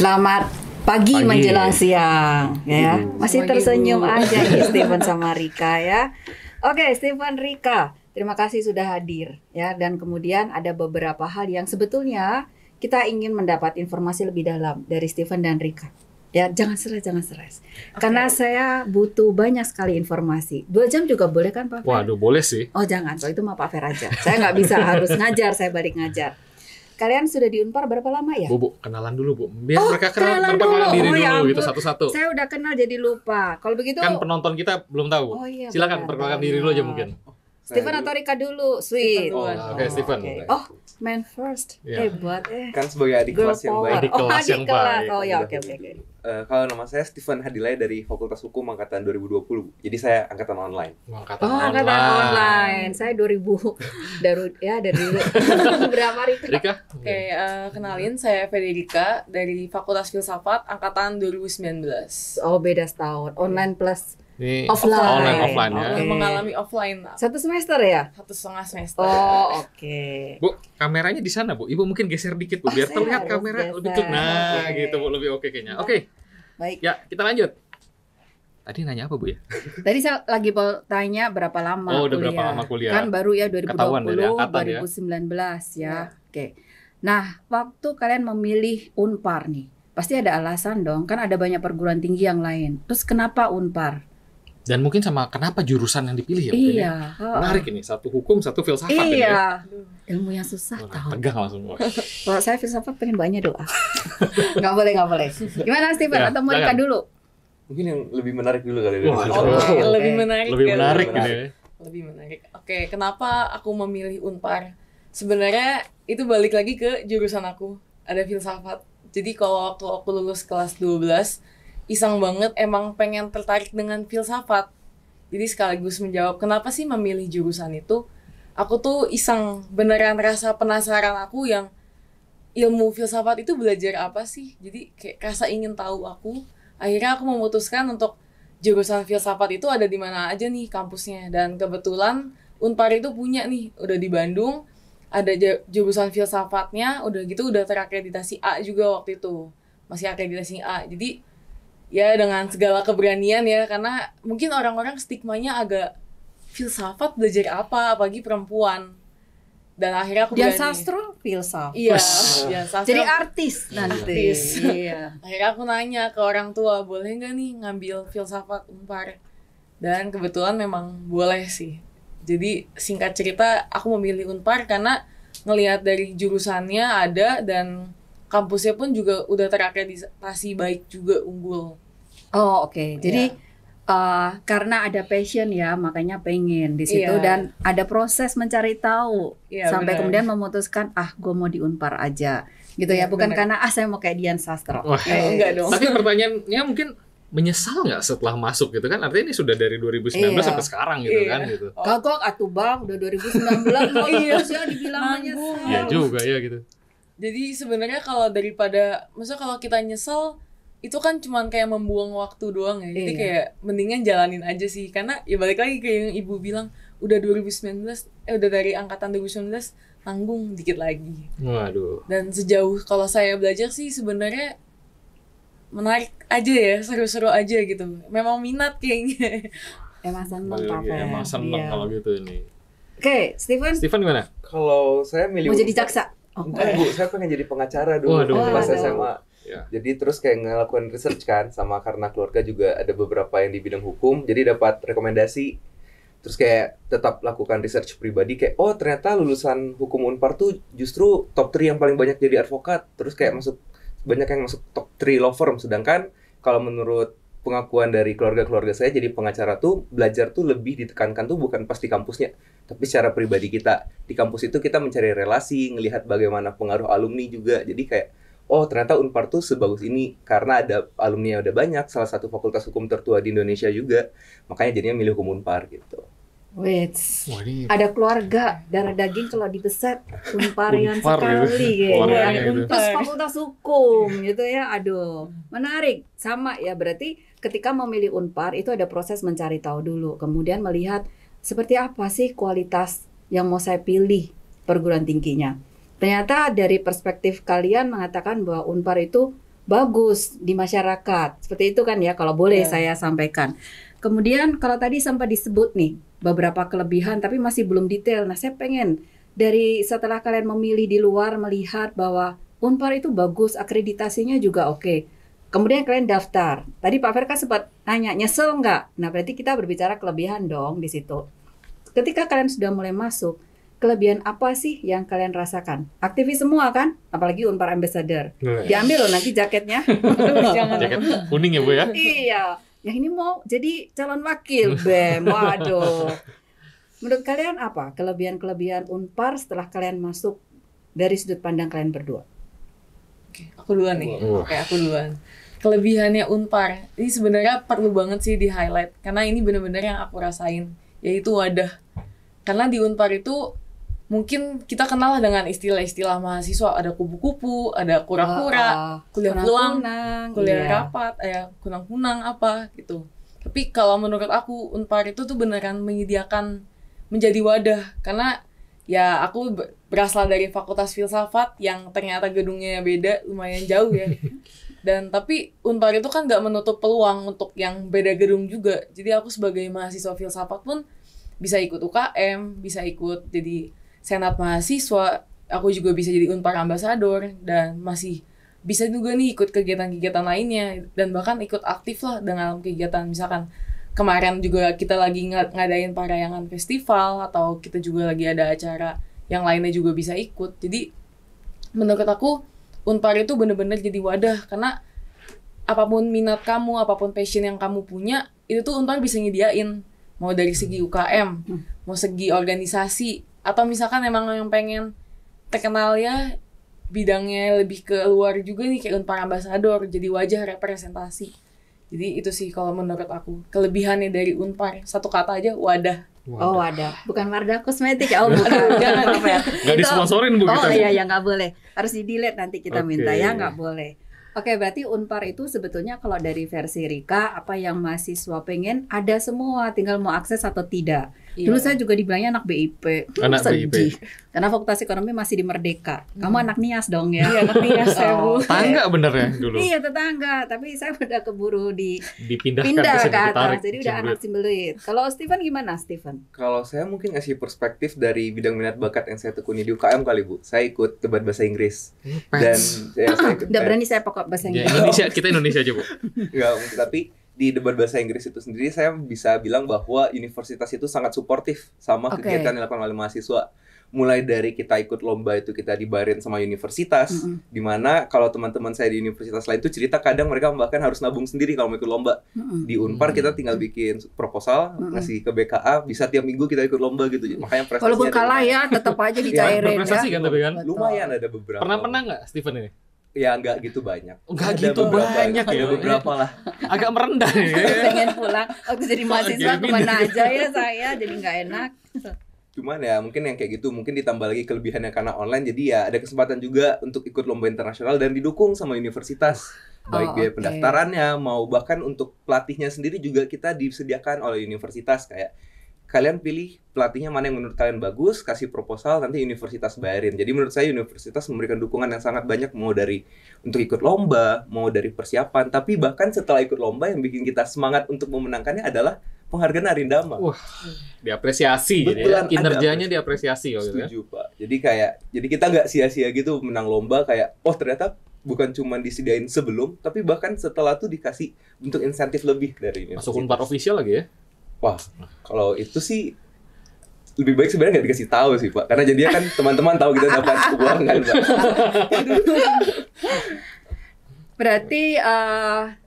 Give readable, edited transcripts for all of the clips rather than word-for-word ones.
Selamat pagi menjelang siang ya. Masih tersenyum aja nih Steven sama Rika ya. Oke, Steven, Rika, terima kasih sudah hadir ya, dan kemudian ada beberapa hal yang sebetulnya kita ingin mendapat informasi lebih dalam dari Steven dan Rika. Ya, jangan stres. Karena saya butuh banyak sekali informasi. 2 jam juga boleh kan, Pak Fer? Waduh, boleh sih. Oh, jangan. Kalau itu mah Pak Fer aja. Saya nggak bisa harus ngajar, saya balik ngajar. Kalian sudah di Unpar berapa lama ya? Bu, kenalan dulu, Bu. Biar mereka kenal diri ya dulu gitu satu-satu. Saya udah kenal jadi lupa. Kalau begitu kan penonton kita belum tahu. Oh, iya, silakan perkenalkan diri dulu aja mungkin. Steven atau Rika dulu, sweet. Oke, Steven. Oh, man first. Hebat Kan sebagai adik kelas yang baik. Adik kelas yang baik. Oh ya, oke. Kalau nama saya Steven Hadilay dari Fakultas Hukum angkatan 2020. Jadi saya angkatan online. Angkatan online. Saya 2000 dari dulu. Berapa Rika? Oke, kenalin saya Federica dari Fakultas Filsafat angkatan 2019. Oh, beda setahun. Online plus Ini offline ya. Mengalami offline. 1 semester ya? 1,5 semester. Oh, oke. Bu, kameranya di sana, Bu. Ibu mungkin geser dikit, Bu, biar terlihat kamera lebih clear. Nah, gitu, Bu, lebih oke kayaknya. Oke. Baik. Ya, kita lanjut. Tadi nanya apa, Bu ya? Tadi saya lagi mau tanya berapa lama kuliah. Udah berapa lama kuliah? Kan baru ya 2020, angkatan, 2019 ya. Oke. Nah, waktu kalian memilih Unpar nih, pasti ada alasan dong. Kan ada banyak perguruan tinggi yang lain. Terus kenapa Unpar? Dan mungkin sama kenapa jurusan yang dipilih ya? Iya. Menarik ini, satu hukum, satu filsafat ini ya. ya. Ilmu yang susah tahu. Tegang langsung. Kalau saya filsafat pengen banyak doa. Nggak boleh. Gimana Steven? Ya, atau mau Rika dulu? Mungkin yang lebih menarik dulu kali. Lebih menarik. Lebih menarik ini. Lebih menarik. Oke, kenapa aku memilih Unpar? Sebenarnya itu balik lagi ke jurusan aku. Ada filsafat. Jadi kalau waktu aku lulus kelas 12, iseng banget emang pengen tertarik dengan filsafat. Jadi sekaligus menjawab kenapa sih memilih jurusan itu. Aku tuh iseng, beneran rasa penasaran aku yang ilmu filsafat itu belajar apa sih. Jadi kayak rasa ingin tahu aku. Akhirnya aku memutuskan untuk jurusan filsafat itu ada di mana aja nih kampusnya. Dan kebetulan Unpar itu punya nih, udah di Bandung. Ada jurusan filsafatnya, udah gitu udah terakreditasi A juga waktu itu. Masih akreditasi A. Jadi ya dengan segala keberanian ya, karena mungkin orang-orang stigmanya agak filsafat belajar apa, apalagi perempuan. Dan akhirnya aku berani. Dia sastra filsafat. Iya, sastra. Jadi artis nanti. Iya. Akhirnya aku nanya ke orang tua, boleh nggak nih ngambil filsafat Unpar? Dan kebetulan memang boleh sih. Jadi singkat cerita, aku memilih Unpar karena ngelihat dari jurusannya ada dan kampusnya pun juga udah terakreditasi baik juga, unggul. Oh, oke. Jadi karena ada passion ya, makanya pengen di situ dan ada proses mencari tahu sampai bener. Kemudian memutuskan gue mau di Unpar aja. Gitu ya, bukan bener. Karena saya mau kayak Dian Sastro. Enggak dong. Tapi pertanyaannya mungkin menyesal nggak setelah masuk gitu kan? Artinya ini sudah dari 2019 sampai sekarang gitu kan gitu. Kagok atuh Bang, udah 2019 mau ya dibilang menyesal. Iya juga ya gitu. Jadi sebenarnya kalau daripada maksudnya kalau kita nyesel itu kan cuman kayak membuang waktu doang ya. Jadi kayak mendingan jalanin aja sih, karena ya balik lagi kayak yang Ibu bilang udah 2019 udah dari angkatan 2019 tanggung dikit lagi. Waduh. Dan sejauh kalau saya belajar sih sebenarnya menarik aja ya, seru-seru aja gitu. Memang minat kayaknya. Emang seneng kalau gitu ini. Oke, Steven gimana? Kalau saya milih mau jadi jaksa? Enggak, Bu, saya pengen jadi pengacara dulu pas SMA. Ya. Jadi terus kayak ngelakuin research kan, sama karena keluarga juga ada beberapa yang di bidang hukum, jadi dapat rekomendasi. Terus kayak tetap lakukan research pribadi kayak ternyata lulusan hukum Unpar tuh justru top 3 yang paling banyak jadi advokat. Terus kayak banyak yang masuk top 3 law firm, sedangkan kalau menurut pengakuan dari keluarga-keluarga saya jadi pengacara tuh belajar tuh lebih ditekankan tuh bukan pas di kampusnya, tapi secara pribadi kita. Di kampus itu kita mencari relasi, ngelihat bagaimana pengaruh alumni juga. Jadi kayak ternyata Unpar tuh sebagus ini karena ada alumni yang udah banyak, salah satu fakultas hukum tertua di Indonesia juga. Makanya jadinya milih hukum Unpar gitu. Wait, ada keluarga darah daging kalau dibeset Unparian sekali ya. Untuk fakultas hukum gitu ya. Aduh, menarik. Sama ya, berarti ketika memilih Unpar itu ada proses mencari tahu dulu, kemudian melihat seperti apa sih kualitas yang mau saya pilih perguruan tingginya. Ternyata dari perspektif kalian mengatakan bahwa Unpar itu bagus di masyarakat. Seperti itu kan ya, kalau boleh saya sampaikan. Kemudian kalau tadi sempat disebut nih beberapa kelebihan tapi masih belum detail. Nah, saya pengen dari setelah kalian memilih di luar melihat bahwa Unpar itu bagus, akreditasinya juga oke. Kemudian kalian daftar. Tadi Pak Ferka sempat nanya, nyesel nggak? Nah, berarti kita berbicara kelebihan dong di situ. Ketika kalian sudah mulai masuk, kelebihan apa sih yang kalian rasakan? Aktivis semua kan? Apalagi Unpar Ambassador. Diambil loh nanti jaketnya. Jaket kuning ya Bu ya? Iya. Yang ini mau jadi calon wakil BEM. Waduh. Menurut kalian apa kelebihan-kelebihan Unpar setelah kalian masuk dari sudut pandang kalian berdua? Oke, aku duluan nih. Oke, aku duluan. Kelebihannya Unpar, ini sebenarnya perlu banget sih di-highlight. Karena ini benar-benar yang aku rasain, yaitu wadah. Karena di Unpar itu mungkin kita kenal dengan istilah-istilah mahasiswa, ada kupu-kupu, ada kura-kura, kuliah pulang, kuliah rapat, kunang-kunang apa gitu. Tapi kalau menurut aku Unpar itu tuh beneran menyediakan menjadi wadah, karena ya aku berasal dari Fakultas Filsafat yang ternyata gedungnya beda, lumayan jauh ya. Dan tapi Unpar itu kan nggak menutup peluang untuk yang beda gedung juga. Jadi aku sebagai mahasiswa filsafat pun bisa ikut UKM, bisa ikut jadi senat mahasiswa, aku juga bisa jadi Unpar Ambassador, dan masih bisa juga nih ikut kegiatan-kegiatan lainnya, dan bahkan ikut aktif lah dengan kegiatan. Misalkan kemarin juga kita lagi ngadain parayangan festival, atau kita juga lagi ada acara yang lainnya juga bisa ikut. Jadi menurut aku Unpar itu bener-bener jadi wadah, karena apapun minat kamu, apapun passion yang kamu punya, itu tuh Unpar bisa nyediain. Mau dari segi UKM, mau segi organisasi, atau misalkan emang yang pengen terkenal ya bidangnya lebih ke luar juga nih, kayak Unpar Ambassador, jadi wajah representasi. Jadi itu sih kalau menurut aku kelebihannya dari Unpar, satu kata aja, wadah. Oh, wadah, bukan Wardah Kosmetik ya? Oh, bukan. Jangan apa ya? Nggak disponsorin Bu kita. Oh iya, ya nggak boleh. Harus di-delete nanti kita minta ya, nggak boleh. Oke, berarti Unpar itu sebetulnya kalau dari versi Rika, apa yang mahasiswa pengen ada semua, tinggal mau akses atau tidak. Dulu saya juga dibilangnya anak BIP. Anak BIP. Karena Fakultas Ekonomi masih di Merdeka. Kamu anak NIAS dong ya? Iya, anak NIAS saya Bu. Tetangga bener ya dulu? Iya, tetangga. Tapi saya udah keburu dipindahkan ke atas. Jadi udah anak Cimbelit. Kalau Steven gimana, Steven? Kalau saya mungkin ngasih perspektif dari bidang minat bakat yang saya tekuni di UKM kali Bu. Saya ikut debat bahasa Inggris. Dan ya, saya ikut. Udah berani saya pokok bahasa Inggris. Ya, kita Indonesia aja Bu. Enggak, tapi di debat bahasa Inggris itu sendiri saya bisa bilang bahwa universitas itu sangat suportif sama kegiatan yang dilakukan oleh mahasiswa. Mulai dari kita ikut lomba itu kita dibayarin sama universitas, dimana kalau teman-teman saya di universitas lain itu cerita kadang mereka bahkan harus nabung sendiri kalau mau ikut lomba. Di Unpar kita tinggal bikin proposal, ngasih ke BKA, bisa tiap minggu kita ikut lomba gitu. Makanya prestasinya walaupun kalah ya tetap aja dicairin prestasi kan tapi kan? Lumayan ada beberapa. Pernah nggak Steven ini? Ya nggak gitu banyak. Nggak gitu banyak ya. Ada beberapa lah. Agak merendah nih. Pengen pulang. Waktu jadi mahasiswa kemana aja ya saya, jadi nggak enak. Cuman ya mungkin yang kayak gitu, mungkin ditambah lagi kelebihannya karena online, jadi ya ada kesempatan juga untuk ikut lomba internasional dan didukung sama universitas. Baik biaya pendaftarannya, mau bahkan untuk pelatihnya sendiri juga kita disediakan oleh universitas. Kayak kalian pilih pelatihnya mana yang menurut kalian bagus, kasih proposal, nanti universitas bayarin. Jadi menurut saya universitas memberikan dukungan yang sangat banyak, mau dari untuk ikut lomba, mau dari persiapan, tapi bahkan setelah ikut lomba yang bikin kita semangat untuk memenangkannya adalah penghargaan Arindama. Wah, diapresiasi. Betulan, jadi kinerjanya diapresiasi. Setuju Pak. Jadi kita nggak sia-sia gitu menang lomba, kayak oh ternyata bukan cuma disediain sebelum, tapi bahkan setelah tuh dikasih bentuk insentif lebih dari ini. Masuk Unpar official lagi ya? Wah, kalau itu sih lebih baik sebenarnya nggak dikasih tahu sih Pak, karena jadinya kan teman-teman tahu kita dapat uang kan Pak. Berarti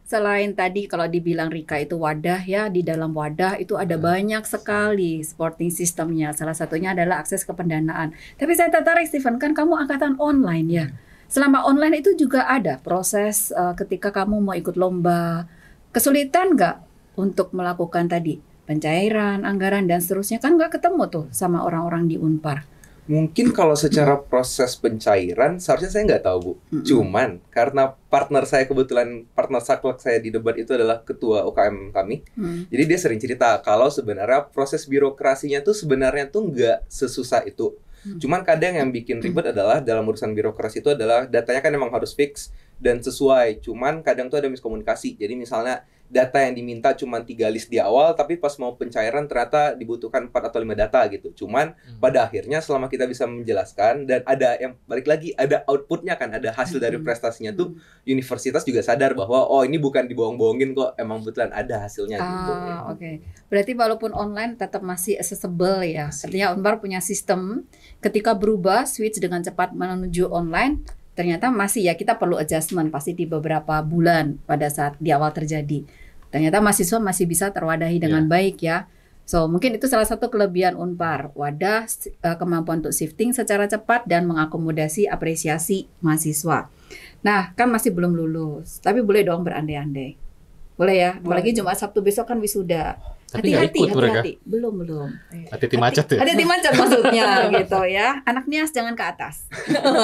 selain tadi kalau dibilang Rika itu wadah ya, di dalam wadah itu ada banyak sekali supporting sistemnya. Salah satunya adalah akses ke pendanaan. Tapi saya tertarik Steven, kan kamu angkatan online ya. Selama online itu juga ada proses ketika kamu mau ikut lomba, kesulitan nggak untuk melakukan tadi pencairan, anggaran, dan seterusnya, kan nggak ketemu tuh sama orang-orang di Unpar. Mungkin kalau secara proses pencairan, seharusnya saya nggak tahu Bu. Cuman, karena partner saya kebetulan, partner saklek saya di debat itu adalah ketua UKM kami. Jadi dia sering cerita kalau sebenarnya proses birokrasinya tuh sebenarnya tuh nggak sesusah itu. Cuman kadang yang bikin ribet adalah dalam urusan birokrasi itu adalah datanya kan memang harus fix. dan sesuai. Cuman kadang tuh ada miskomunikasi. Jadi misalnya data yang diminta cuma 3 list di awal, tapi pas mau pencairan ternyata dibutuhkan 4 atau 5 data gitu. Cuman pada akhirnya selama kita bisa menjelaskan dan ada yang balik lagi, ada outputnya kan, ada hasil dari prestasinya tuh, universitas juga sadar bahwa oh ini bukan dibohong-bohongin kok, emang betulan ada hasilnya gitu. Oke. Berarti walaupun online tetap masih accessible ya. Artinya Unpar punya sistem ketika berubah switch dengan cepat menuju online, ternyata masih ya kita perlu adjustment pasti di beberapa bulan pada saat di awal terjadi. Ternyata mahasiswa masih bisa terwadahi dengan baik ya. So mungkin itu salah satu kelebihan Unpar, wadah kemampuan untuk shifting secara cepat dan mengakomodasi apresiasi mahasiswa. Nah kan masih belum lulus, tapi boleh dong berandai-andai. Boleh ya, apalagi Jumat Sabtu besok kan wisuda. Hati-hati. Belum. Hati-hati macet ya? Hati-hati macet maksudnya gitu ya. Anaknya jangan ke atas.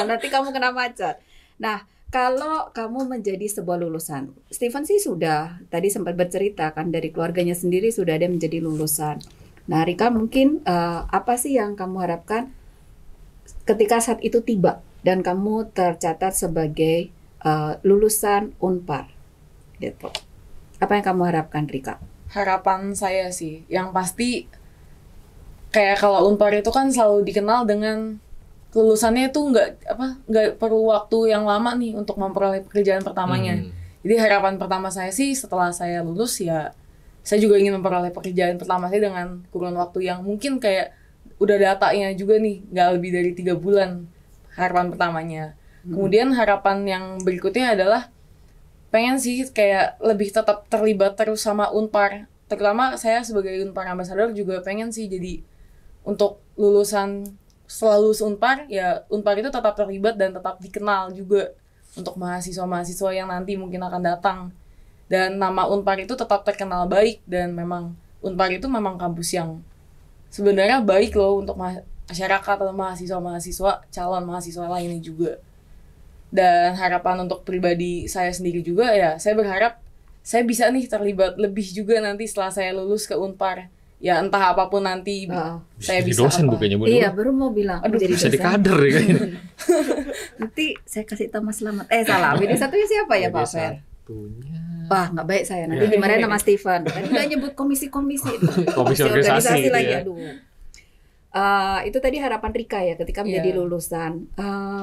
Nanti kamu kena macet. Nah, kalau kamu menjadi sebuah lulusan, Steven sih sudah tadi sempat bercerita kan dari keluarganya sendiri sudah ada yang menjadi lulusan. Nah, Rika mungkin apa sih yang kamu harapkan ketika saat itu tiba dan kamu tercatat sebagai lulusan Unpar gitu. Apa yang kamu harapkan, Rika? Harapan saya sih, yang pasti kayak kalau Unpar itu kan selalu dikenal dengan lulusannya itu nggak perlu waktu yang lama nih untuk memperoleh pekerjaan pertamanya. Jadi harapan pertama saya sih setelah saya lulus ya, saya juga ingin memperoleh pekerjaan pertama saya dengan kurun waktu yang mungkin kayak udah datanya juga nih, nggak lebih dari 3 bulan harapan pertamanya. Kemudian harapan yang berikutnya adalah pengen sih kayak lebih tetap terlibat terus sama Unpar. Terutama saya sebagai Unpar Ambassador juga pengen sih jadi untuk lulusan setelah lulus Unpar, ya Unpar itu tetap terlibat dan tetap dikenal juga untuk mahasiswa-mahasiswa yang nanti mungkin akan datang. Dan nama Unpar itu tetap terkenal baik dan memang Unpar itu memang kampus yang sebenarnya baik loh untuk masyarakat atau mahasiswa-mahasiswa, calon mahasiswa lainnya juga. Dan harapan untuk pribadi saya sendiri juga ya, saya berharap saya bisa nih terlibat lebih juga nanti setelah saya lulus ke Unpar. Ya entah apapun nanti saya bisa dosen apa. Bukannya, Iya, baru mau bilang jadi bisa dikader ya kayaknya. Nanti saya kasih tahu Mas Slamet. Salah. BD satunya siapa ya, Pak Fer? Wah, nggak baik saya. Nanti dimarahin sama Steven. Tadi nggak nyebut komisi-komisi itu. Komisi organisasi lagi, ya. aduh. Itu tadi harapan Rika ya ketika menjadi lulusan.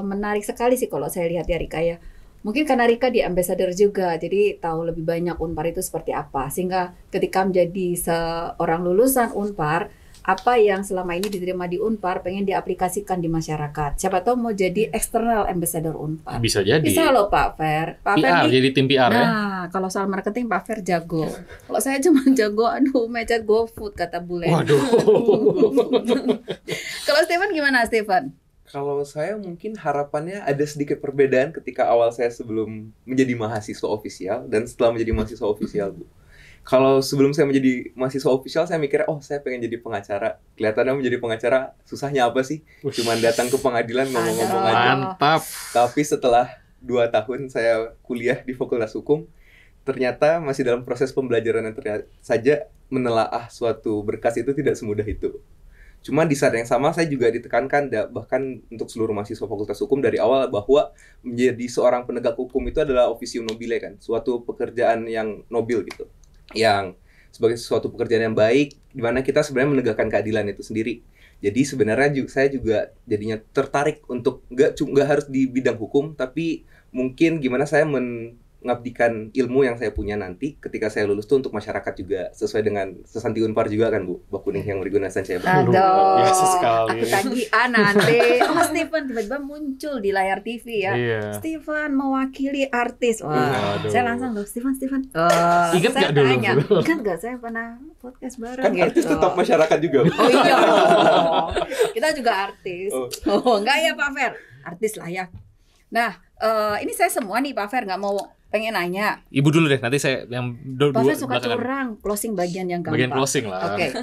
Menarik sekali sih kalau saya lihat ya Rika ya. Mungkin karena Rika di ambassador juga, jadi tahu lebih banyak Unpar itu seperti apa. Sehingga ketika menjadi seorang lulusan Unpar, apa yang selama ini diterima di Unpar pengen diaplikasikan di masyarakat. Siapa tahu mau jadi external ambassador Unpar. Bisa jadi. Bisa loh Pak Fer. Pak PR, Fer jadi tim PR ya. Nah, kalau soal marketing Pak Fer jago. Kalau saya cuma jago, mecet GoFood kata bule. Waduh. Kalau Steven gimana Steven? Kalau saya mungkin harapannya ada sedikit perbedaan ketika awal saya sebelum menjadi mahasiswa ofisial dan setelah menjadi mahasiswa ofisial, Bu. Kalau sebelum saya menjadi mahasiswa ofisial, saya mikir, saya pengen jadi pengacara. Kelihatannya menjadi pengacara, susahnya apa sih? Cuman datang ke pengadilan ngomong-ngomong aja. Mantap. Tapi setelah 2 tahun saya kuliah di Fakultas Hukum, ternyata masih dalam proses pembelajaran yang ternyata saja menelaah suatu berkas itu tidak semudah itu. Cuma di saat yang sama saya juga ditekankan bahkan untuk seluruh mahasiswa Fakultas Hukum dari awal bahwa menjadi seorang penegak hukum itu adalah officium nobile kan, suatu pekerjaan yang nobil gitu. Yang sebagai suatu pekerjaan yang baik di mana kita sebenarnya menegakkan keadilan itu sendiri. Jadi sebenarnya saya juga jadinya tertarik untuk nggak harus di bidang hukum, tapi mungkin gimana saya mengabdikan ilmu yang saya punya nanti ketika saya lulus tuh untuk masyarakat juga sesuai dengan sesanti Unpar juga kan Bu, Mbak Kuning yang beri gunakan saya. Aduh, biasa sekali. aku tadi nanti Steven tiba-tiba muncul di layar TV ya. Iya. Steven mewakili artis. Wah, saya langsung loh Steven. Ingat nggak dulu? Ingat nggak saya pernah podcast bareng Kan gitu. artis tetap masyarakat juga. Oh iya. Kita juga artis. Enggak ya Pak Fer, artis lah ya. Nah, ini saya semua nih Pak Fer nggak mau pengen nanya. Ibu dulu deh, nanti saya yang dua. Pak Fer suka curang, closing bagian yang gampang. Bagian closing lah. Oke.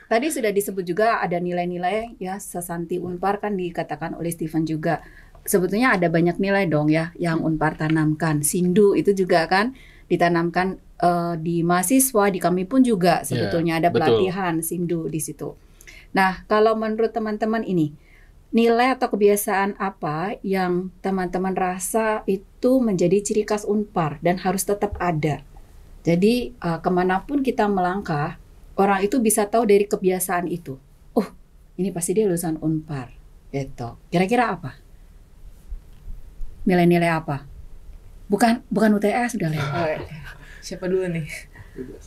Tadi sudah disebut juga ada nilai-nilai ya sesanti Unpar kan dikatakan oleh Steven juga. Sebetulnya ada banyak nilai dong ya yang Unpar tanamkan. Sindu itu juga kan ditanamkan di mahasiswa, di kami pun juga sebetulnya ada pelatihan Sindu di situ. Nah, kalau menurut teman-teman ini nilai atau kebiasaan apa yang teman-teman rasa itu menjadi ciri khas Unpar dan harus tetap ada. Jadi kemanapun kita melangkah, orang itu bisa tahu dari kebiasaan itu. Oh, ini pasti dia lulusan Unpar. Gitu. Kira-kira apa? Nilai-nilai apa? Bukan UTS sudah lewat. Siapa dulu nih?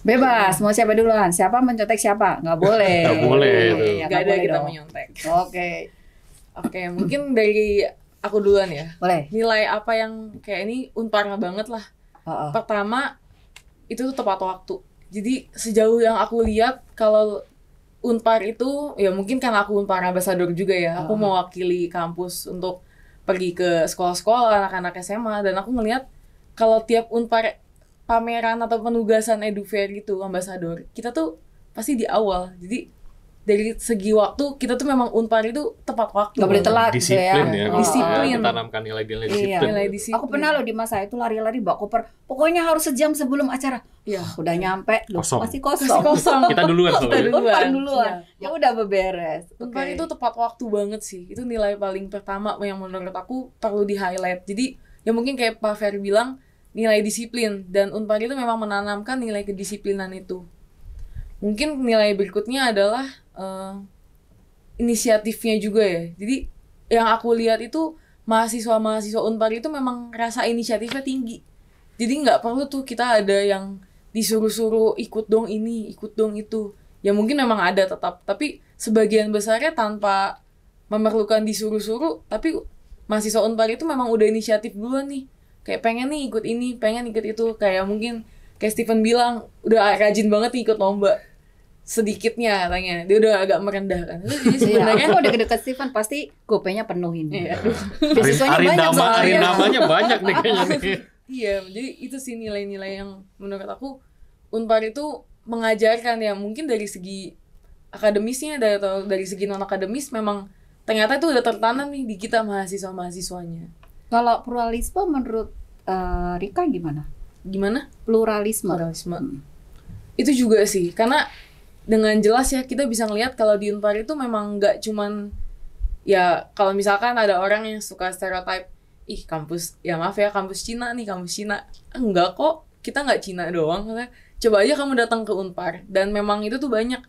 Bebas, mau siapa duluan? Siapa mencontek siapa? Nggak boleh. Nggak boleh. Ya, Nggak ada kita dong. menyontek. Oke, Mungkin dari aku duluan ya. boleh. Nilai apa yang kayak ini Unpar banget lah. Pertama, itu tuh tepat waktu. Jadi sejauh yang aku lihat, kalau Unpar itu, ya mungkin karena aku Unpar Ambassador juga ya. Aku mewakili kampus untuk pergi ke sekolah-sekolah, anak-anak SMA. Dan aku ngelihat kalau tiap Unpar pameran atau penugasan edufair gitu, Ambassador, kita tuh pasti di awal. Jadi dari segi waktu kita tuh memang Unpar itu tepat waktu. Nggak boleh telat gitu ya. Disiplin ya. Disiplin. Ditanamkan nilai-nilai Iya. disiplin. Nilai disiplin. Aku pernah loh di masa itu lari-lari bawa koper. Pokoknya harus sejam sebelum acara. Iya. Udah nyampe, loh, Kosong. masih kosong. Masih kosong. Kita duluan Kita soalnya. Unpar duluan. Iya. Ya udah beberes. Unpar Oke. itu tepat waktu banget sih. Itu nilai paling pertama yang menurut aku perlu di-highlight. Jadi ya mungkin kayak Pak Ferry bilang, nilai disiplin. Dan Unpar itu memang menanamkan nilai kedisiplinan itu. Mungkin nilai berikutnya adalah inisiatifnya juga ya. Jadi yang aku lihat itu mahasiswa-mahasiswa Unpar itu memang rasa inisiatifnya tinggi. Jadi nggak perlu tuh kita ada yang disuruh-suruh ikut dong ini, ikut dong itu. Ya mungkin memang ada tetap, tapi sebagian besarnya tanpa memerlukan disuruh-suruh, tapi mahasiswa Unpar itu memang udah inisiatif duluan nih. Kayak pengen nih ikut ini, pengen ikut itu. Kayak mungkin kayak Steven bilang, udah rajin banget nih ikut lomba. Sedikitnya katanya, dia udah agak merendahkan. Jadi sebenarnya aku udah deket Steven pasti GoPay-nya penuhin. Iya. Beasiswanya banyak soalnya. Namanya banyak nih kayaknya nih. Iya, jadi itu sih nilai-nilai yang menurut aku Unpar itu mengajarkan ya, mungkin dari segi akademisnya atau dari segi non akademis memang ternyata itu udah tertanam nih di kita mahasiswa-mahasiswanya. Kalau pluralisme menurut Rika gimana? Gimana? Pluralisme. Itu juga sih, karena dengan jelas ya kita bisa ngelihat kalau di Unpar itu memang nggak cuman ya kalau misalkan ada orang yang suka stereotype, ih kampus ya maaf ya kampus Cina nih, kampus Cina. Enggak kok, kita nggak Cina doang. Coba aja kamu datang ke Unpar, dan memang itu tuh banyak.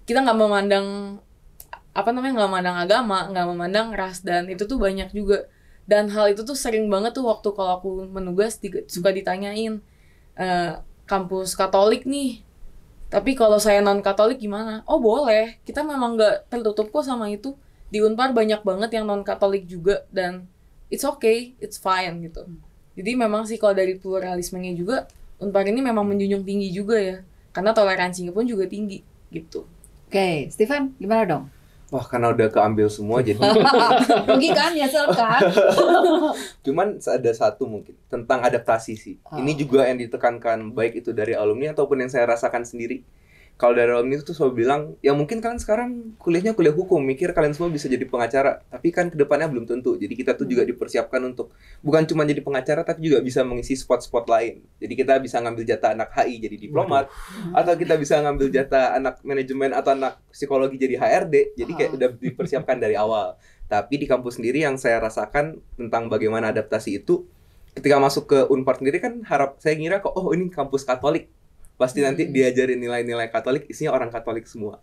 Kita nggak memandang nggak memandang agama, nggak memandang ras, dan itu tuh banyak juga. Dan hal itu tuh sering banget tuh waktu kalau aku menugas suka ditanyain, kampus Katolik nih, tapi kalau saya non Katolik gimana? Oh boleh, kita memang nggak tertutup kok sama itu. Di Unpar banyak banget yang non Katolik juga, dan it's okay, it's fine gitu. Jadi memang sih kalau dari pluralismenya juga Unpar ini memang menjunjung tinggi juga ya, karena toleransinya pun juga tinggi gitu. Oke, Steven gimana dong? Wah, karena udah keambil semua jadi. Rugi kan, nyesel kan? Cuman ada satu mungkin tentang adaptasi sih. Ini juga yang ditekankan baik itu dari alumni ataupun yang saya rasakan sendiri. Kalau dari alumni itu tuh selalu bilang, ya mungkin kalian sekarang kuliahnya kuliah hukum, mikir kalian semua bisa jadi pengacara, tapi kan kedepannya belum tentu. Jadi kita tuh juga dipersiapkan untuk bukan cuma jadi pengacara, tapi juga bisa mengisi spot-spot lain. Jadi kita bisa ngambil jatah anak HI jadi diplomat, atau kita bisa ngambil jatah anak manajemen atau anak psikologi jadi HRD. Jadi kayak udah dipersiapkan dari awal. Tapi di kampus sendiri yang saya rasakan tentang bagaimana adaptasi itu, ketika masuk ke Unpar sendiri kan saya ngira kok, oh ini kampus Katolik. Pasti nanti diajarin nilai-nilai Katolik, isinya orang Katolik semua.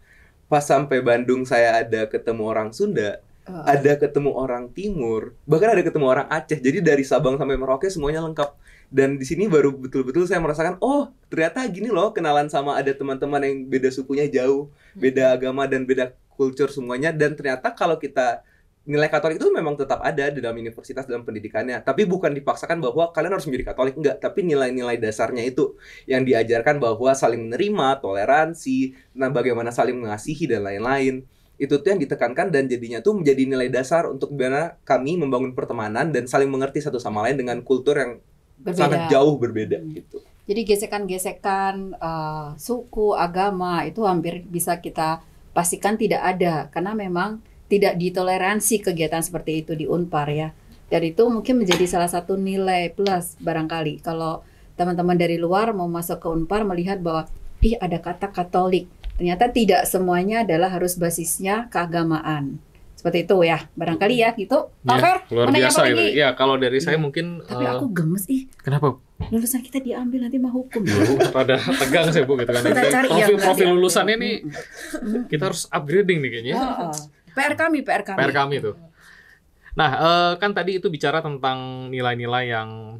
Pas sampai Bandung saya ada ketemu orang Sunda, ada ketemu orang Timur, bahkan ada ketemu orang Aceh. Jadi dari Sabang sampai Merauke semuanya lengkap. Dan di sini baru betul-betul saya merasakan, oh ternyata gini loh kenalan sama ada teman-teman yang beda sukunya jauh, beda agama dan beda kultur semuanya. Dan ternyata kalau kita nilai Katolik itu memang tetap ada di dalam universitas, dalam pendidikannya. Tapi bukan dipaksakan bahwa kalian harus menjadi Katolik, enggak. Tapi nilai-nilai dasarnya itu yang diajarkan bahwa saling menerima, toleransi, nah bagaimana saling mengasihi dan lain-lain. Itu tuh yang ditekankan dan jadinya tuh menjadi nilai dasar untuk bagaimana kami membangun pertemanan dan saling mengerti satu sama lain dengan kultur yang sangat jauh berbeda gitu. Jadi gesekan-gesekan suku, agama itu hampir bisa kita pastikan tidak ada, karena memang tidak ditoleransi kegiatan seperti itu di Unpar ya. Dan itu mungkin menjadi salah satu nilai plus barangkali kalau teman-teman dari luar mau masuk ke Unpar melihat bahwa ada kata Katolik. Ternyata tidak semuanya adalah harus basisnya keagamaan. Seperti itu ya, barangkali ya gitu. Pak Fer, luar biasa gitu. Ya, kalau dari saya mungkin tapi aku gemes Kenapa? Lulusan kita diambil nanti mah hukum. Rada tegang saya Bu gitu kan. Kita cari profil lulusannya nih kita harus upgrading nih kayaknya. PR kami tuh. Nah, kan tadi itu bicara tentang nilai-nilai yang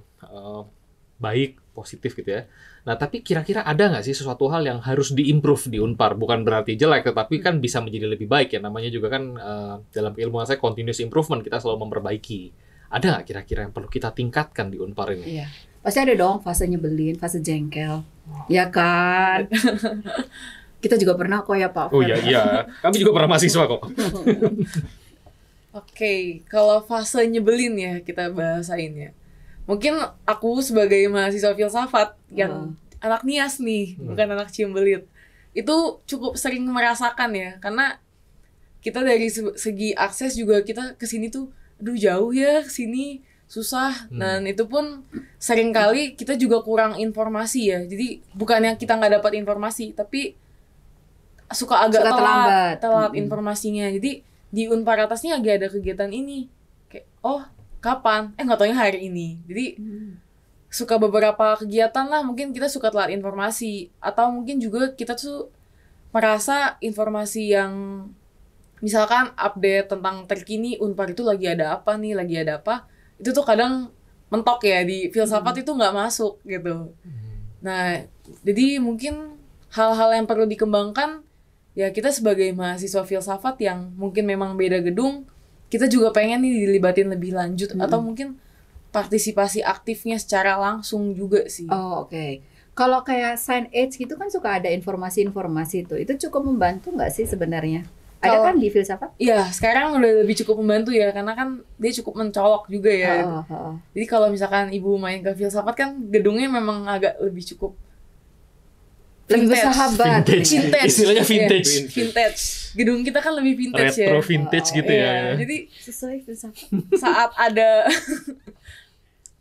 baik, positif gitu ya. Nah, tapi kira-kira ada nggak sih sesuatu hal yang harus diimprove di Unpar? Bukan berarti jelek, tetapi kan bisa menjadi lebih baik ya. Namanya juga kan dalam keilmuan saya continuous improvement, kita selalu memperbaiki. Ada nggak kira-kira yang perlu kita tingkatkan di Unpar ini? Iya, pasti ada dong fase nyebelin, fase jengkel, ya kan? Kita juga pernah kok ya Pak. Oh iya, kami juga pernah mahasiswa kok. Oke, kalau fase nyebelin ya kita bahasain ya. Mungkin aku sebagai mahasiswa filsafat yang anak nias nih, bukan anak ciumbelit, itu cukup sering merasakan ya, karena kita dari segi akses juga kita kesini tuh, aduh jauh ya kesini, susah, dan itu pun sering kali kita juga kurang informasi ya. Jadi bukan yang kita nggak dapat informasi, tapi suka agak telat informasinya. Jadi di Unpar atasnya lagi ada kegiatan ini, kayak kapan? Nggak taunya hari ini. Jadi suka beberapa kegiatan lah, mungkin kita suka telat informasi, atau mungkin juga kita tuh merasa informasi yang misalkan update tentang terkini Unpar itu lagi ada apa, itu tuh kadang mentok ya, di filsafat itu nggak masuk gitu. Nah, jadi mungkin hal-hal yang perlu dikembangkan ya, kita sebagai mahasiswa filsafat yang mungkin memang beda gedung, kita juga pengen nih dilibatin lebih lanjut, atau mungkin partisipasi aktifnya secara langsung juga sih. Oke. Kalau kayak Sign Age gitu kan suka ada informasi-informasi itu cukup membantu nggak sih sebenarnya? Ada kan di filsafat? Iya, sekarang udah lebih cukup membantu ya, karena kan dia cukup mencolok juga ya. Jadi kalau misalkan ibu main ke filsafat kan gedungnya memang agak lebih cukup lebih bersahabat. Vintage. Istilahnya vintage. Yeah, vintage. Gedung kita kan lebih vintage retro vintage gitu ya. Jadi sesuai filsafat. Saat ada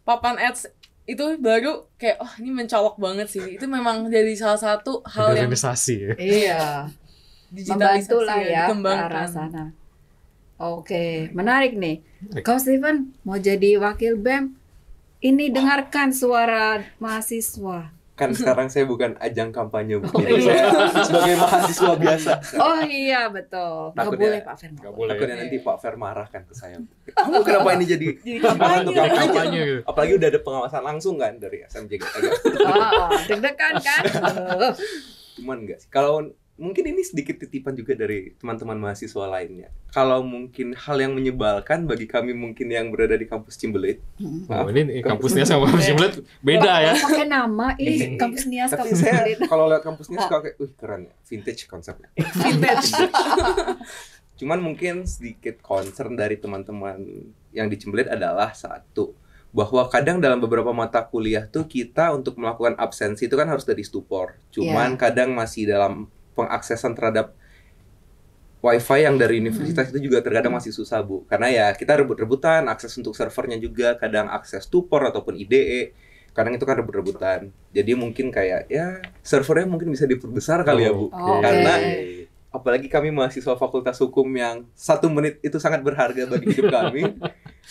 papan ads itu baru kayak ini mencolok banget sih. Itu memang jadi salah satu hal yang Iya. Membantu lah ya ke arah sana. Oke, menarik nih. Kau Steven mau jadi wakil BEM? Ini dengarkan suara mahasiswa. Kan sekarang saya bukan ajang kampanye, Bu. Saya sebagai mahasiswa biasa. Oh iya, betul. Nggak boleh Pak Fer. Takutnya nanti Pak Fer marah kan ke saya. Kamu kenapa ini jadi kampanye gitu. Apalagi udah ada pengawasan langsung kan dari SMJ. Deg-degan kan? Cuman enggak sih. Kalau mungkin ini sedikit titipan juga dari teman-teman mahasiswa lainnya. Kalau mungkin hal yang menyebalkan bagi kami mungkin yang berada di kampus Cimbelit. Ini kampusnya sama kampus Cimbelit beda ya. Pakai nama kampus Nias, kampus Cimbelit. Kalau lihat kampusnya suka kayak, keren ya, vintage konsepnya. Vintage. Cuman mungkin sedikit concern dari teman-teman yang di Cimbelit adalah satu, bahwa kadang dalam beberapa mata kuliah tuh kita untuk melakukan absensi itu kan harus dari stupor. Cuman kadang masih dalam pengaksesan terhadap wifi yang dari universitas itu juga terkadang masih susah, Bu. Karena ya kita rebut-rebutan, akses untuk servernya juga, kadang akses stupor ataupun IDE, kadang itu kan rebut-rebutan. Jadi mungkin kayak ya servernya mungkin bisa diperbesar kali ya, Bu. Karena apalagi kami mahasiswa fakultas hukum yang 1 menit itu sangat berharga bagi hidup kami.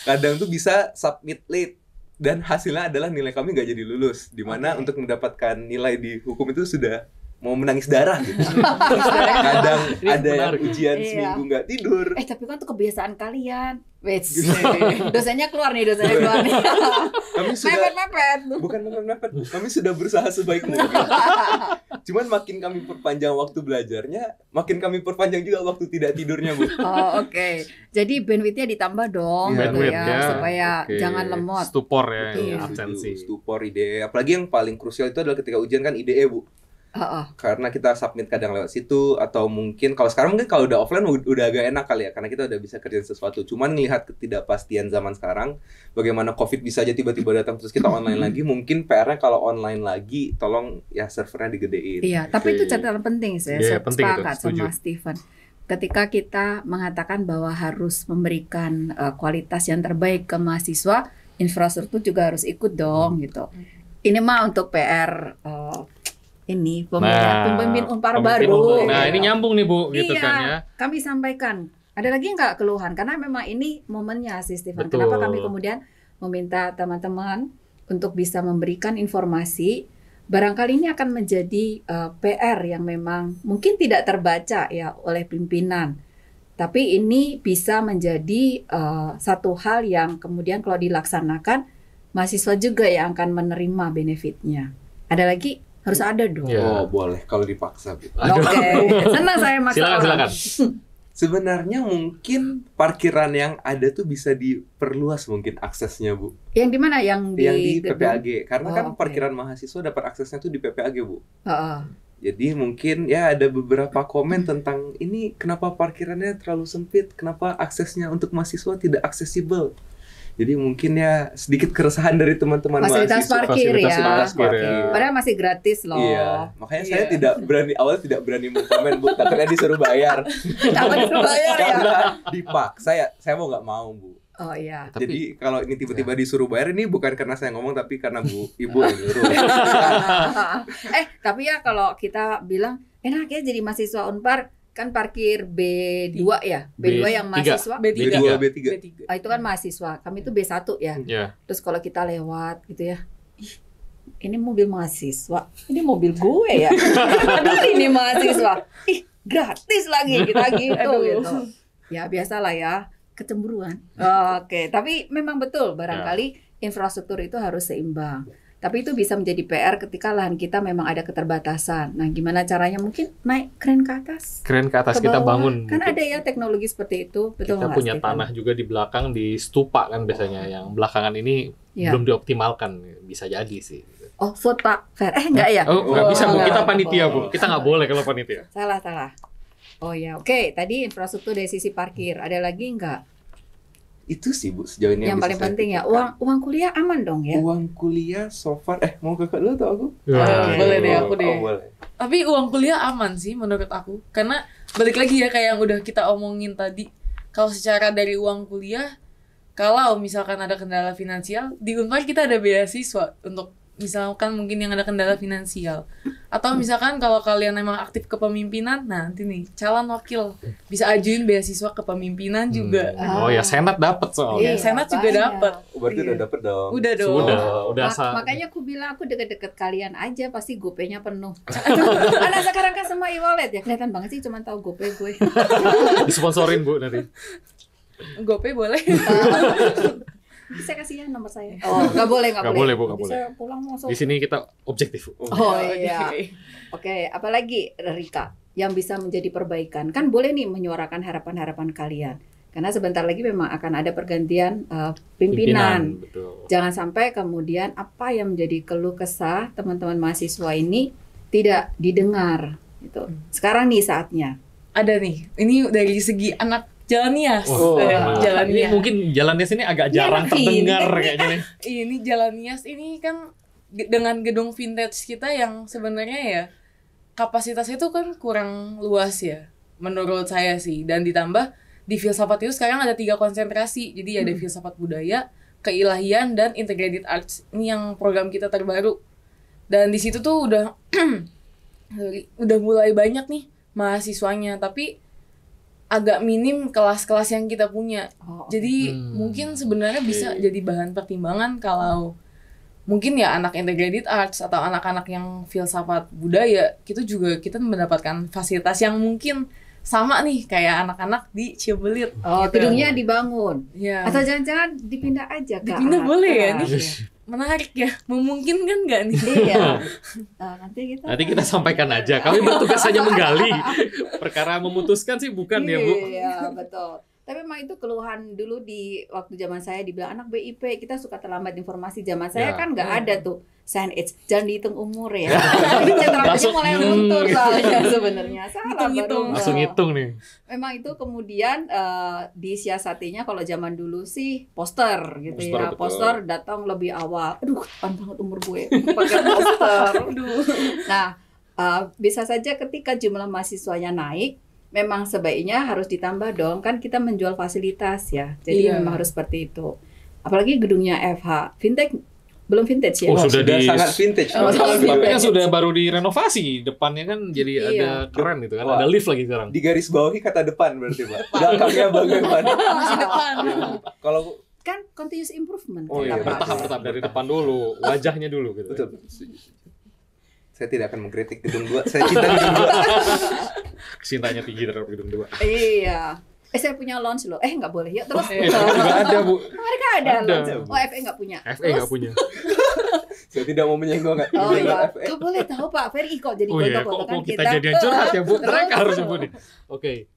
Kadang tuh bisa submit late dan hasilnya adalah nilai kami nggak jadi lulus. Dimana untuk mendapatkan nilai di hukum itu sudah mau menangis darah gitu. Kadang ada yang ujian seminggu nggak tidur. Tapi kan itu kebiasaan kalian. Dosanya keluar nih. Kami sudah mepet. Bukan mepet. Kami sudah berusaha sebaik mungkin. Cuman makin kami perpanjang waktu belajarnya, makin kami perpanjang juga waktu tidak tidurnya, Bu. Oke. Jadi bandwidth-nya ditambah dong gitu ya, supaya jangan lemot. Stupor ya, absensi. Stupor, IDE. Apalagi yang paling krusial itu adalah ketika ujian kan IDE, Bu. Karena kita submit kadang lewat situ, atau mungkin kalau sekarang mungkin kalau udah offline udah agak enak kali ya, karena kita udah bisa kerjain sesuatu. Cuman ngelihat ketidakpastian zaman sekarang, bagaimana COVID bisa aja tiba-tiba datang terus kita online lagi, mungkin PR-nya kalau online lagi tolong ya servernya digedein. Iya, tapi itu catatan penting saya sepakat sama Steven. Ketika kita mengatakan bahwa harus memberikan kualitas yang terbaik ke mahasiswa, infrastruktur juga harus ikut dong gitu. Ini mah untuk PR ini pemimpin Unpar baru. Nah, ini nyambung nih, Bu, gitu kan ya. Kami sampaikan Ada lagi nggak keluhan? Karena memang ini momennya sih, Stephen. Betul. Kenapa kami kemudian meminta teman-teman untuk bisa memberikan informasi. Barangkali ini akan menjadi PR yang memang mungkin tidak terbaca ya oleh pimpinan. Tapi ini bisa menjadi satu hal yang kemudian kalau dilaksanakan, mahasiswa juga yang akan menerima benefitnya. Ada lagi? Harus ada dong. Ya. Oh, boleh kalau dipaksa. Oke, senang saya maksa orang. Silakan. Sebenarnya mungkin parkiran yang ada tuh bisa diperluas mungkin aksesnya, Bu. Yang di mana? Yang di gedung? PPAG. Karena kan oke. parkiran mahasiswa dapat aksesnya tuh di PPAG, Bu. Heeh. Jadi mungkin ya ada beberapa komen tentang ini kenapa parkirannya terlalu sempit, kenapa aksesnya untuk mahasiswa tidak aksesibel. Jadi mungkin ya sedikit keresahan dari teman-teman Fasilitas mahasiswa. parkir Fasilitas ya. parkir. Padahal masih gratis loh. Iya, makanya saya Iya. tidak berani tidak berani mau komen, Bu. Takutnya disuruh bayar. Takut disuruh bayar ya. Karena dipaksa saya mau nggak mau, Bu. Oh iya. Tapi- Jadi kalau ini tiba-tiba disuruh bayar ini bukan karena saya ngomong tapi karena Ibu yang nyuruh. Tapi ya kalau kita bilang enak ya jadi mahasiswa Unpar kan parkir B2 ya. B2 yang B3. mahasiswa. B3. B2, B3. Itu kan mahasiswa. Kami itu B1 ya. Ya. Terus kalau kita lewat gitu ya. Ih, ini mobil mahasiswa. Ini mobil gue ya. Aduh ini mahasiswa. Ih, gratis lagi kita gitu Aduh. gitu. Ya biasalah ya, kecemburuan. Oke, tapi memang betul barangkali infrastruktur itu harus seimbang. Tapi itu bisa menjadi PR ketika lahan kita memang ada keterbatasan. Nah, gimana caranya? Mungkin naik kren ke atas. Keren ke atas Ke kita bawah. bangun. Kan mungkin. ada ya teknologi seperti itu, betul Kita nggak, punya Stephen? tanah juga di belakang di stupa kan biasanya yang belakangan ini Ya. belum dioptimalkan, bisa jadi sih. Oh, vote Pak Fer. Enggak ya? Oh, nggak bisa Bu, nggak kita panitia Bu, boleh. kita nggak boleh kalau panitia. Salah. Oh ya, oke. Tadi infrastruktur dari sisi parkir. Ada lagi nggak? Itu sih, Bu, sejauh ini Yang bisa paling saya penting ya, pikirkan. uang kuliah aman dong ya? Uang kuliah so far mau kakak dulu atau aku? Boleh deh, aku deh. Oh, boleh. Tapi uang kuliah aman sih menurut aku. Karena balik lagi ya kayak yang udah kita omongin tadi. Kalau secara dari uang kuliah, kalau misalkan ada kendala finansial, di Unpar kita ada beasiswa untuk misalkan mungkin yang ada kendala finansial. Atau misalkan kalau kalian emang aktif kepemimpinan, nah nanti nih calon wakil bisa ajuin beasiswa kepemimpinan juga. Oh ya, senat dapat soalnya. Iya, Senat juga banyak. dapat. Oh, berarti Iya. udah dapet dong. Udah dong. Udah Makanya aku bilang aku deket-deket kalian aja pasti GoPay-nya penuh. Anak sekarang kan semua e-wallet ya, kelihatan banget sih cuma tahu GoPay gue. disponsorin Bu nanti. GoPay boleh. Bisa kasih ya nomor saya. Oh, nggak boleh. Nggak boleh, Bu, nggak Bisa pulang langsung. Di sini kita objektif Bu. Oh iya. Oke, apalagi Rika yang bisa menjadi perbaikan? Kan boleh nih menyuarakan harapan-harapan kalian. Karena sebentar lagi memang akan ada pergantian pimpinan. Betul. Jangan sampai kemudian apa yang menjadi keluh kesah teman-teman mahasiswa ini tidak didengar. Gitu. Sekarang nih saatnya. Ada nih. Ini dari segi anak Jalan Nias. Oh, Jalan ini Nias. mungkin jalannya sini agak jarang Iya, terdengar fintech. kayaknya nih. Ini Jalan Nias ini kan dengan gedung vintage kita yang sebenarnya ya kapasitasnya itu kan kurang luas ya menurut saya sih. Dan ditambah di filsafat itu sekarang ada 3 konsentrasi. Jadi ada filsafat budaya, keilahian, dan integrated arts. Ini yang program kita terbaru. Dan di situ tuh udah mulai banyak nih mahasiswanya, tapi agak minim kelas-kelas yang kita punya. Oh, Jadi mungkin sebenarnya bisa Oke. jadi bahan pertimbangan kalau mungkin ya anak integrated arts atau anak-anak yang filsafat budaya itu juga kita mendapatkan fasilitas yang mungkin sama nih kayak anak-anak di Cibelit. Oh, gitu. gedungnya dibangun. Ya. Atau jangan-jangan dipindah aja ke Dipindah arah boleh ya teras. nih? Menarik ya, memungkinkan nggak nih? Iya. Nanti kita sampaikan aja. Kami bertugas saja menggali. Perkara memutuskan sih bukan ya Bu. Iya, betul. Tapi memang itu keluhan dulu di waktu zaman saya dibilang anak BIP kita suka terlambat informasi. Zaman saya Ya. kan nggak ada tuh sign age, jangan dihitung umur ya. Jadi centralnya Langsung, mulai luntur soalnya sebenarnya. Salah Hitung-hitung. baru. Langsung ngitung nih. Memang itu kemudian disiasatinya kalau zaman dulu sih poster gitu Poster, ya. betul. Poster datang lebih awal. Aduh, depan banget umur gue pakai poster. Aduh. Nah, bisa saja ketika jumlah mahasiswanya naik, memang sebaiknya harus ditambah dong. Kan kita menjual fasilitas ya. Jadi Iya. memang harus seperti itu. Apalagi gedungnya FH. Fintech Belum vintage ya? Oh, sudah sangat vintage. Tapi sudah baru direnovasi. Depannya kan jadi ada keren gitu kan. Wah. Ada lift lagi sekarang. Di garis bawahi kata depan berarti, Pak. Belakangnya bagaimana? Masih depan. Kalau Kan continuous improvement. Oh, iya, bertahap dari depan dulu, wajahnya dulu gitu. betul. Saya tidak akan mengkritik gedung 2. Saya cinta gedung 2. Cintanya tinggi terhadap gedung 2. Iya. Saya punya launch loh. Nggak boleh. Yuk terus. Juga ada, Bu. Mereka ada launch. Oh, FA nggak punya. FA nggak punya. Saya tidak mau menyenggol nggak. Oh iya. Nggak boleh tahu Pak Ferry kok jadi Oh iya, kok kita jadi curhat ya, Bu. Mereka harus Bu nih. Oke.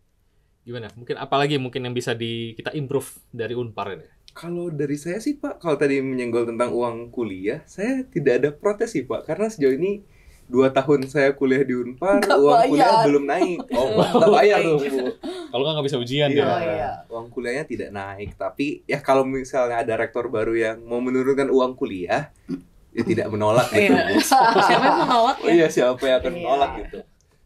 Gimana? Mungkin apalagi yang bisa kita improve dari Unpar ini? Kalau dari saya sih Pak, kalau tadi menyenggol tentang uang kuliah, saya tidak ada protes sih Pak, karena sejauh ini 2 tahun saya kuliah di Unpar, uang kuliah belum naik. Nggak bayar tuh, Bu. Kalau nggak bisa ujian Iya, ya. uang kuliahnya tidak naik. Tapi ya kalau misalnya ada rektor baru yang mau menurunkan uang kuliah, ya tidak menolak gitu. Siapa yang menolak ya? Iya, siapa yang akan menolak gitu.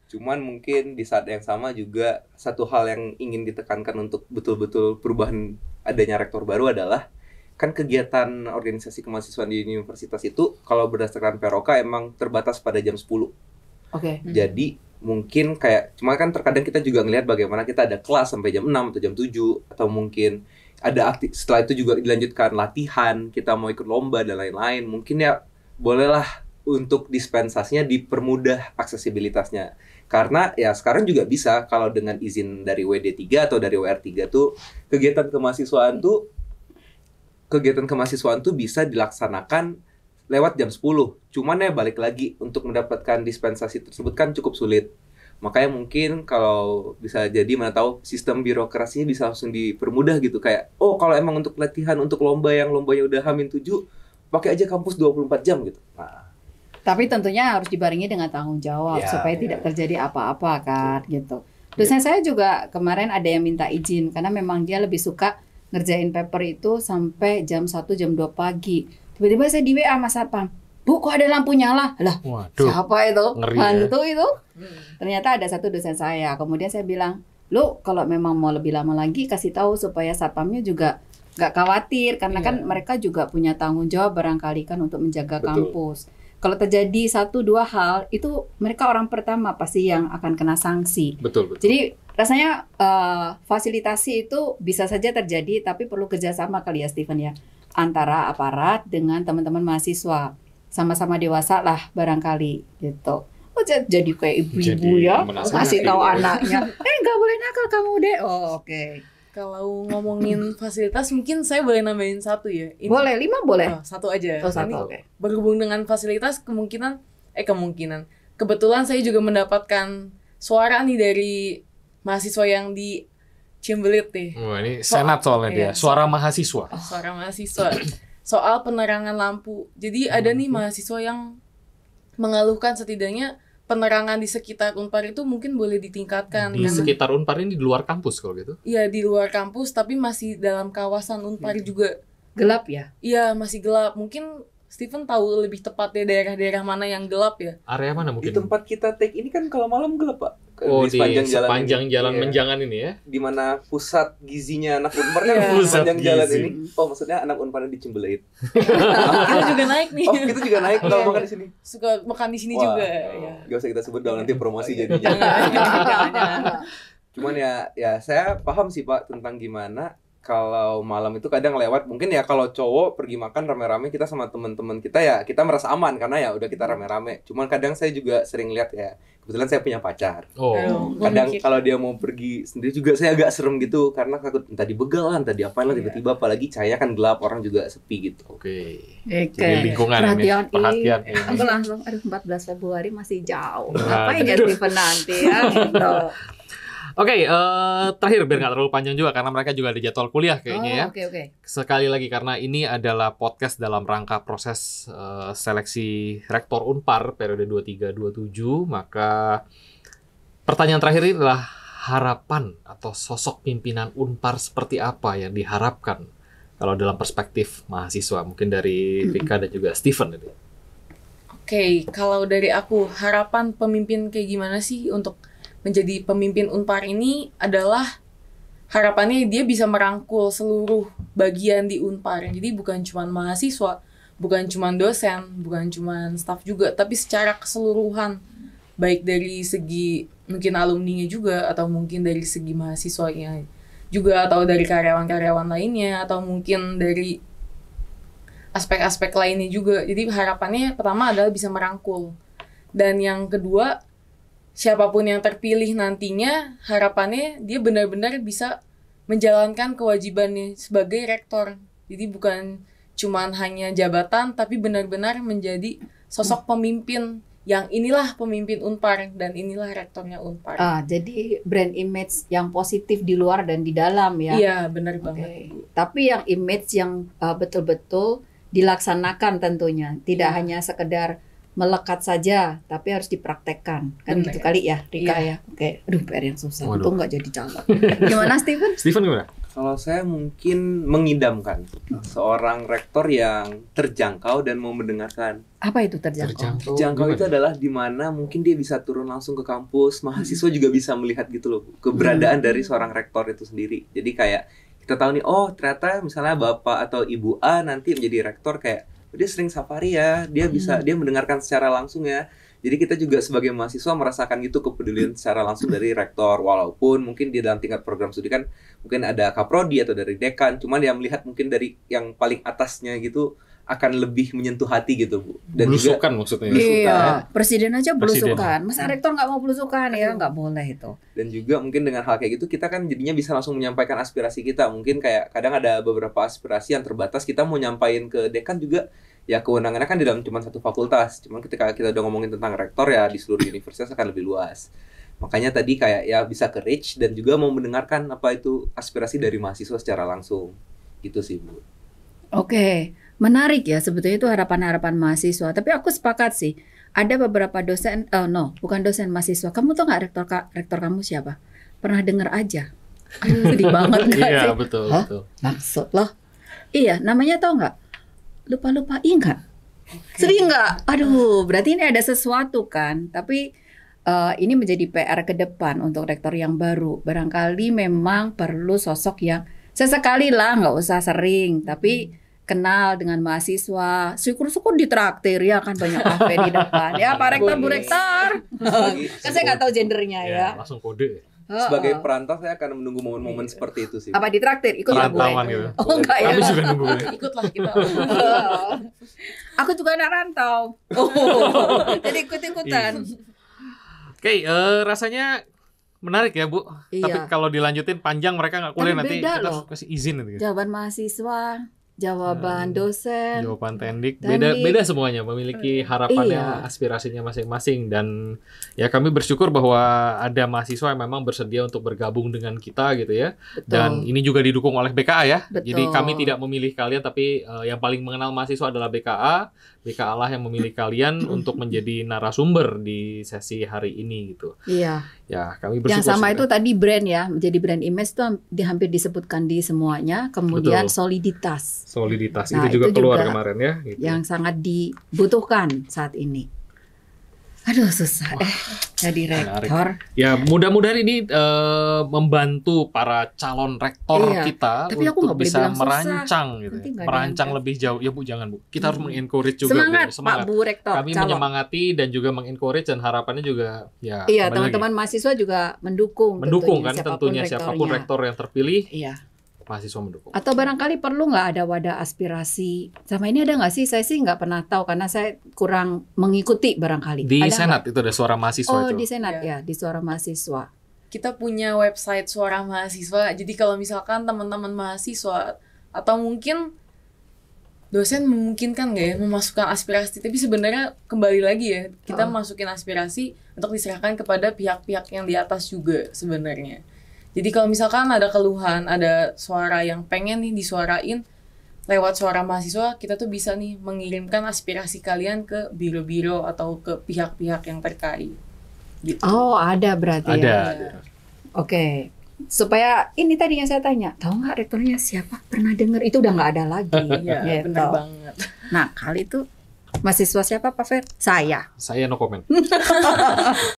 Cuman mungkin di saat yang sama juga satu hal yang ingin ditekankan untuk betul-betul perubahan adanya rektor baru adalah kan kegiatan organisasi kemahasiswaan di universitas itu kalau berdasarkan Peroka emang terbatas pada jam 10. Oke. Jadi mungkin kayak cuma kan terkadang kita juga ngelihat bagaimana kita ada kelas sampai jam 6 atau jam 7 atau mungkin ada setelah itu juga dilanjutkan latihan, kita mau ikut lomba dan lain-lain. Mungkin ya bolehlah untuk dispensasinya dipermudah aksesibilitasnya. Karena ya sekarang juga bisa kalau dengan izin dari WD3 atau dari WR3 tuh kegiatan kemahasiswaan tuh bisa dilaksanakan lewat jam 10. Cuman ya balik lagi untuk mendapatkan dispensasi tersebut kan cukup sulit. Makanya mungkin kalau bisa jadi mana tahu sistem birokrasinya bisa langsung dipermudah gitu kayak kalau emang untuk latihan untuk lomba yang lombanya udah H-7 pakai aja kampus 24 jam gitu. Nah, tapi tentunya harus dibarengi dengan tanggung jawab supaya tidak terjadi apa-apa kan gitu. Dosen saya juga kemarin ada yang minta izin karena memang dia lebih suka ngerjain paper itu sampai jam 1 jam 2 pagi. Tiba-tiba saya di WA Mas Satpam, Bu kok ada lampu nyala? Lah, waduh, siapa itu? Ngeri, hantu ya? Itu? Ternyata ada satu dosen saya. Kemudian saya bilang, lu kalau memang mau lebih lama lagi kasih tahu supaya satpamnya juga nggak khawatir karena kan mereka juga punya tanggung jawab barangkali kan untuk menjaga kampus. Kalau terjadi 1-2 hal itu mereka orang pertama pasti yang akan kena sanksi. Betul. Jadi rasanya fasilitasi itu bisa saja terjadi tapi perlu kerjasama kali ya Stephen ya antara aparat dengan teman-teman mahasiswa sama-sama dewasa lah barangkali gitu. Jadi kayak ibu-ibu ya kasih tahu anaknya, nggak boleh nakal kamu deh. Oke. Kalau ngomongin fasilitas mungkin saya boleh nambahin satu ya. Boleh 5 boleh. Satu aja. Satu. Oke. Berhubung dengan fasilitas kebetulan saya juga mendapatkan suara nih dari mahasiswa yang di Cimbelit nih. Wah, ini senat soalnya dia. Suara mahasiswa. Suara mahasiswa. Soal penerangan lampu. Jadi ada nih mahasiswa yang mengeluhkan setidaknya penerangan di sekitar Unpar itu mungkin boleh ditingkatkan. Di sekitar Unpar ini di luar kampus kalau gitu? Iya, di luar kampus tapi masih dalam kawasan Unpar juga. Gelap ya? Iya, masih gelap. Mungkin Stephen tahu lebih tepatnya daerah-daerah mana yang gelap ya? Area mana mungkin? Di tempat kita take ini kan kalau malam gelap, Pak. Di sepanjang jalan Menjangan ini ya? Di mana pusat gizinya anak Unpar kan sepanjang jalan ini. Oh, maksudnya anak Unpar di Cimbelit. Kita juga naik nih. Oh, kita juga naik kalau makan di sini. Suka makan di sini juga. Ya. Gak usah kita sebut dong, nanti promosi jadinya. Jangan. Cuman ya saya paham sih Pak tentang gimana kalau malam itu kadang lewat, mungkin ya kalau cowok pergi makan rame-rame kita sama teman-teman kita ya kita merasa aman karena ya udah kita rame-rame. Cuman kadang saya juga sering lihat ya, kebetulan saya punya pacar. Kadang kalau dia mau pergi sendiri juga saya agak serem gitu karena takut entah dibegal lah, entah diapain lah tiba-tiba apalagi cahaya kan gelap, orang juga sepi gitu. Oke. Jadi lingkungan perhatian. Aku langsung 14 Februari masih jauh. Ngapain ya Stephen nanti ya gitu. Oke, terakhir biar nggak terlalu panjang juga karena mereka juga ada jadwal kuliah kayaknya ya. Oke. Sekali lagi karena ini adalah podcast dalam rangka proses seleksi rektor Unpar periode 23-27, maka pertanyaan terakhir ini adalah harapan atau sosok pimpinan Unpar seperti apa yang diharapkan kalau dalam perspektif mahasiswa, mungkin dari Rika dan juga Stephen. Oke, kalau dari aku harapan pemimpin kayak gimana sih untuk menjadi pemimpin Unpar ini adalah harapannya dia bisa merangkul seluruh bagian di Unpar. Jadi bukan cuma mahasiswa, bukan cuman dosen, bukan cuman staf juga, tapi secara keseluruhan, baik dari segi mungkin alumninya juga, atau mungkin dari segi mahasiswanya juga, atau dari karyawan-karyawan lainnya, atau mungkin dari aspek-aspek lainnya juga. Jadi harapannya pertama adalah bisa merangkul, dan yang kedua, siapapun yang terpilih nantinya, harapannya dia benar-benar bisa menjalankan kewajibannya sebagai rektor. Jadi bukan cuman hanya jabatan, tapi benar-benar menjadi sosok pemimpin yang inilah pemimpin Unpar dan inilah rektornya Unpar. Jadi brand image yang positif di luar dan di dalam ya. Iya, benar banget. Tapi yang image yang betul-betul dilaksanakan tentunya, tidak hanya sekedar melekat saja, tapi harus dipraktekkan. Kan gitu kali ya, Rika ya. Oke, aduh PR yang susah. Untung nggak jadi calon. Gimana Steven? Steven gimana? Kalau saya mungkin mengidamkan seorang rektor yang terjangkau dan mau mendengarkan. Apa itu terjangkau? Terjangkau itu adalah di mana mungkin dia bisa turun langsung ke kampus, mahasiswa juga bisa melihat gitu loh keberadaan dari seorang rektor itu sendiri. Jadi kayak kita tahu nih, oh ternyata misalnya Bapak atau Ibu A nanti menjadi rektor, kayak dia sering safari ya, dia bisa dia mendengarkan secara langsung ya. Jadi kita juga sebagai mahasiswa merasakan gitu kepedulian secara langsung dari rektor, walaupun mungkin di dalam tingkat program studi kan mungkin ada kaprodi atau dari dekan, cuman dia melihat mungkin dari yang paling atasnya gitu akan lebih menyentuh hati gitu, Bu. Dan belusukan juga, maksudnya. Iya, presiden aja belusukan. Masa rektor nggak mau belusukan ya? Nggak boleh itu. Dan juga mungkin dengan hal kayak gitu kita kan jadinya bisa langsung menyampaikan aspirasi kita. Mungkin kayak kadang ada beberapa aspirasi yang terbatas, kita mau nyampain ke dekan juga ya kewenangannya kan di dalam cuma satu fakultas. Cuman ketika kita udah ngomongin tentang rektor ya di seluruh universitas akan lebih luas. Makanya tadi kayak ya bisa ke reach dan juga mau mendengarkan apa itu aspirasi dari mahasiswa secara langsung. Gitu sih, Bu. Oke, menarik ya sebetulnya itu harapan-harapan mahasiswa. Tapi aku sepakat sih. Ada beberapa dosen, bukan dosen, mahasiswa. Kamu tuh nggak rektor kamu siapa? Pernah dengar aja. Aduh, sedih banget nggak sih? Iya, betul, betul. Maksud loh. Iya, namanya tau nggak? Lupa ingat. Sering nggak? Aduh, berarti ini ada sesuatu kan. Tapi ini menjadi PR ke depan untuk rektor yang baru. Barangkali memang perlu sosok yang sesekali lah, nggak usah sering, tapi kenal dengan mahasiswa. Syukur-syukur ditraktir ya kan, banyak kafe di depan. Ya Pak Rektor, Bu Rektor. Kan saya nggak tahu gendernya ya. Langsung kode. Sebagai perantau saya akan menunggu momen-momen seperti itu sih. Apa ditraktir? Ikut lah gue. Gitu. Oh enggak ya. Kami juga nunggu. Ikutlah kita. Aku juga anak rantau. Jadi ikut-ikutan. Oke, rasanya menarik ya, Bu. Iya. Tapi kalau dilanjutin panjang mereka nggak kuliah, nanti kita loh. kasih izin nanti. Jawaban mahasiswa, jawaban dosen, jawaban tendik. Beda semuanya, memiliki harapannya, aspirasinya masing-masing. Dan ya kami bersyukur bahwa ada mahasiswa yang memang bersedia untuk bergabung dengan kita gitu ya. Betul. Dan ini juga didukung oleh BKA ya. Betul. Jadi kami tidak memilih kalian, tapi yang paling mengenal mahasiswa adalah BKA. BKA lah yang memilih kalian untuk menjadi narasumber di sesi hari ini gitu. Iya. Ya, kami bersyukur. Yang sama itu tadi brand ya, menjadi brand image itu hampir disebutkan di semuanya. Kemudian soliditas. Nah, itu juga keluar kemarin ya. Gitu. Yang sangat dibutuhkan saat ini. Aduh susah jadi rektor. Ya mudah-mudahan ini membantu para calon rektor kita untuk bisa merancang gitu. Merancang lebih jauh. Ya Bu, jangan Bu. Kita harus mengencourage juga. Semangat Pak Bu Rektor. Kami menyemangati dan juga mengencourage, dan harapannya juga ya. Iya, teman-teman mahasiswa juga mendukung kan tentunya siapapun rektor yang terpilih. Iya. Mahasiswa mendukung. Atau barangkali perlu nggak ada wadah aspirasi? Sama ini ada nggak sih? Saya sih nggak pernah tahu karena saya kurang mengikuti barangkali. Di ada Senat gak? Itu ada suara mahasiswa itu. Di Senat ya, di suara mahasiswa. Kita punya website suara mahasiswa. Jadi kalau misalkan teman-teman mahasiswa atau mungkin dosen memungkinkan nggak ya memasukkan aspirasi, tapi sebenarnya kembali lagi ya, kita masukin aspirasi untuk diserahkan kepada pihak-pihak yang di atas juga sebenarnya. Jadi kalau misalkan ada keluhan, ada suara yang pengen nih disuarain lewat suara mahasiswa, kita tuh bisa nih mengirimkan aspirasi kalian ke biro-biro atau ke pihak-pihak yang terkait. Gitu. Oh, ada berarti ada. ya. Oke. Supaya ini tadi yang saya tanya, tahu nggak rektornya siapa? Pernah dengar? Itu udah nggak ada lagi. Iya, benar banget. Nah, kali itu mahasiswa siapa Pak Fer? Saya no comment.